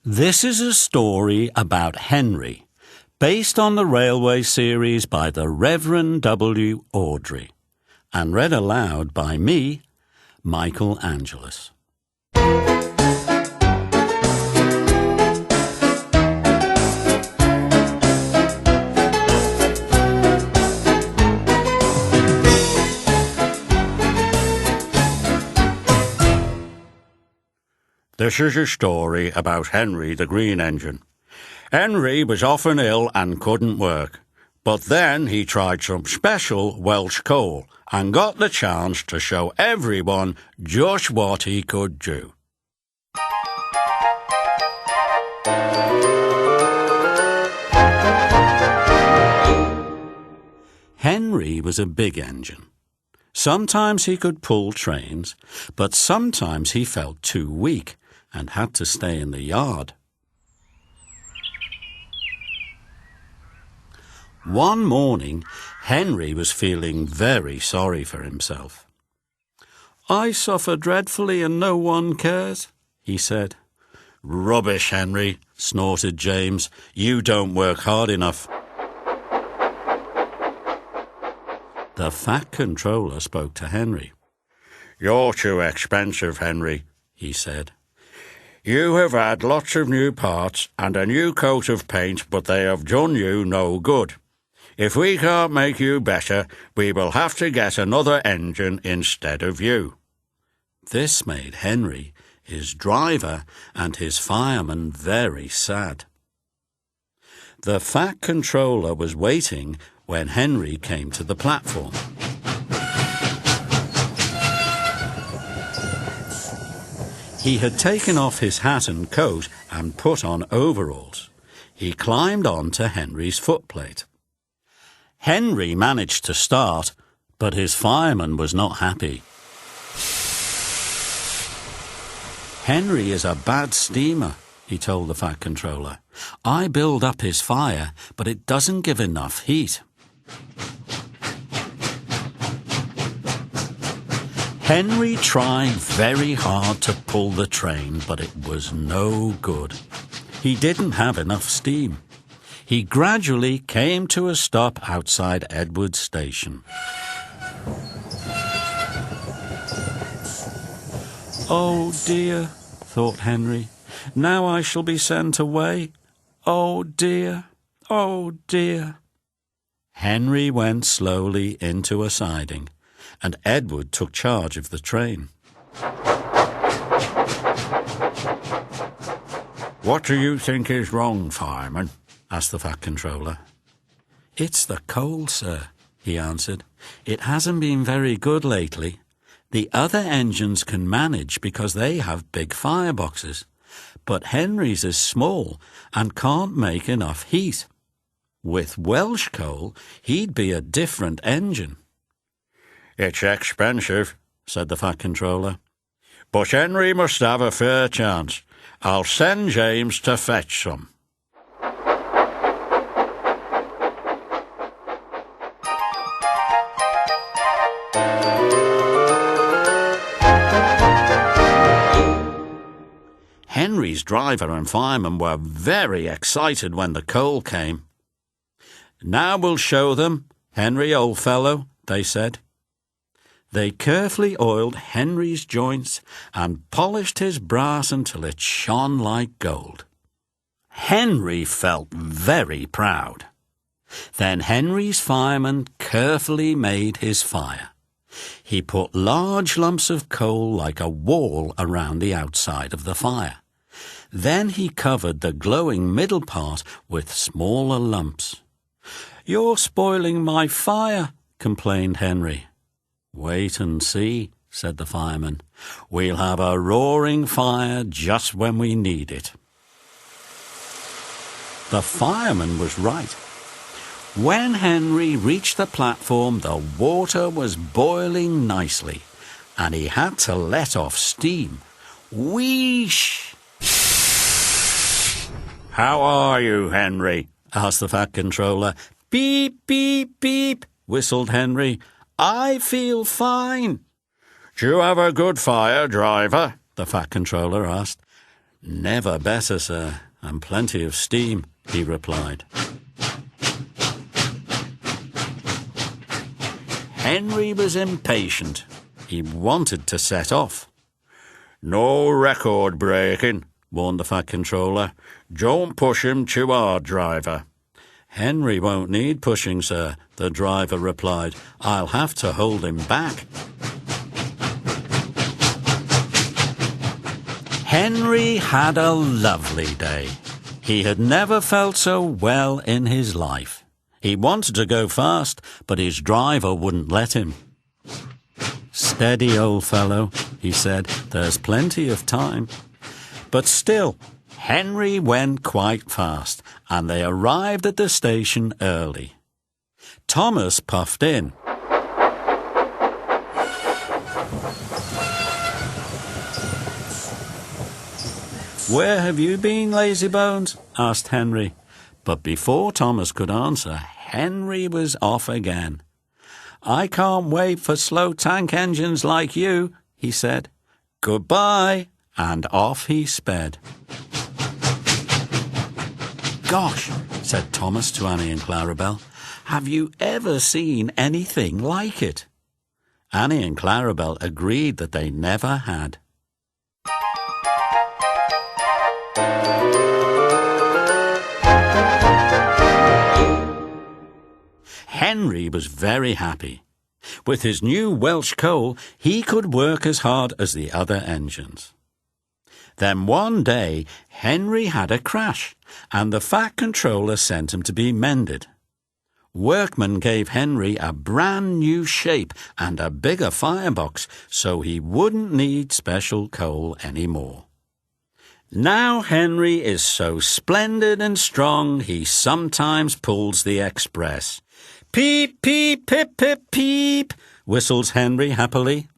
This is a story about Henry, based on the railway series by the Reverend W. Awdry, and read aloud by me, Michael Angelis. This is a story about Henry the Green Engine. Henry was often ill and couldn't work, but then he tried some special Welsh coal and got the chance to show everyone just what he could do. Henry was a big engine. Sometimes he could pull trains, but sometimes he felt too weak and had to stay in the yard. One morning, Henry was feeling very sorry for himself. "I suffer dreadfully and no one cares," he said. "Rubbish, Henry," snorted James. "You don't work hard enough." The Fat Controller spoke to Henry. "You're too expensive, Henry," he said. "You have had lots of new parts and a new coat of paint, but they have done you no good. If we can't make you better, we will have to get another engine instead of you." This made Henry, his driver, and his fireman very sad. The Fat Controller was waiting when Henry came to the platform. He had taken off his hat and coat and put on overalls. He climbed on to Henry's footplate. Henry managed to start, but his fireman was not happy. "Henry is a bad steamer," he told the Fat Controller. "I build up his fire, but it doesn't give enough heat." Henry tried very hard to pull the train, but it was no good. He didn't have enough steam. He gradually came to a stop outside Edward Station. "Oh dear," thought Henry, "now I shall be sent away. Oh dear, oh dear." Henry went slowly into a siding, and Edward took charge of the train. "What do you think is wrong, fireman?" asked the Fat Controller. "It's the coal, sir," he answered. "It hasn't been very good lately. The other engines can manage because they have big fireboxes, but Henry's is small and can't make enough heat. With Welsh coal, he'd be a different engine." "It's expensive," said the Fat Controller. "But Henry must have a fair chance. I'll send James to fetch some." Henry's driver and fireman were very excited when the coal came. "Now we'll show them, Henry, old fellow," they said. They carefully oiled Henry's joints and polished his brass until it shone like gold. Henry felt very proud. Then Henry's fireman carefully made his fire. He put large lumps of coal like a wall around the outside of the fire. Then he covered the glowing middle part with smaller lumps. "You're spoiling my fire," complained Henry. "Wait and see," said the fireman. "We'll have a roaring fire just when we need it." The fireman was right. When Henry reached the platform, the water was boiling nicely, and he had to let off steam. Wheesh! "How are you, Henry?" asked the Fat Controller. "Beep, beep, beep," whistled Henry. "I feel fine." "Do you have a good fire, driver?" the Fat Controller asked. "Never better, sir, and plenty of steam," he replied. Henry was impatient. He wanted to set off. "No record breaking," warned the Fat Controller. "Don't push him too hard, driver." "Henry won't need pushing, sir," the driver replied. "I'll have to hold him back." Henry had a lovely day. He had never felt so well in his life. He wanted to go fast, but his driver wouldn't let him. "Steady, old fellow," he said. "There's plenty of time." But still, Henry went quite fast, and they arrived at the station early. Thomas puffed in. "Where have you been, lazybones?" asked Henry. But before Thomas could answer, Henry was off again. "I can't wait for slow tank engines like you," he said. "Goodbye," and off he sped. "Gosh," said Thomas to Annie and Clarabel, "have you ever seen anything like it?" Annie and Clarabel agreed that they never had. Henry was very happy. With his new Welsh coal, he could work as hard as the other engines. Then one day, Henry had a crash, and the Fat Controller sent him to be mended. Workmen gave Henry a brand new shape and a bigger firebox, so he wouldn't need special coal anymore. Now Henry is so splendid and strong, he sometimes pulls the express. "Peep, peep, pip, pip, peep," whistles Henry happily.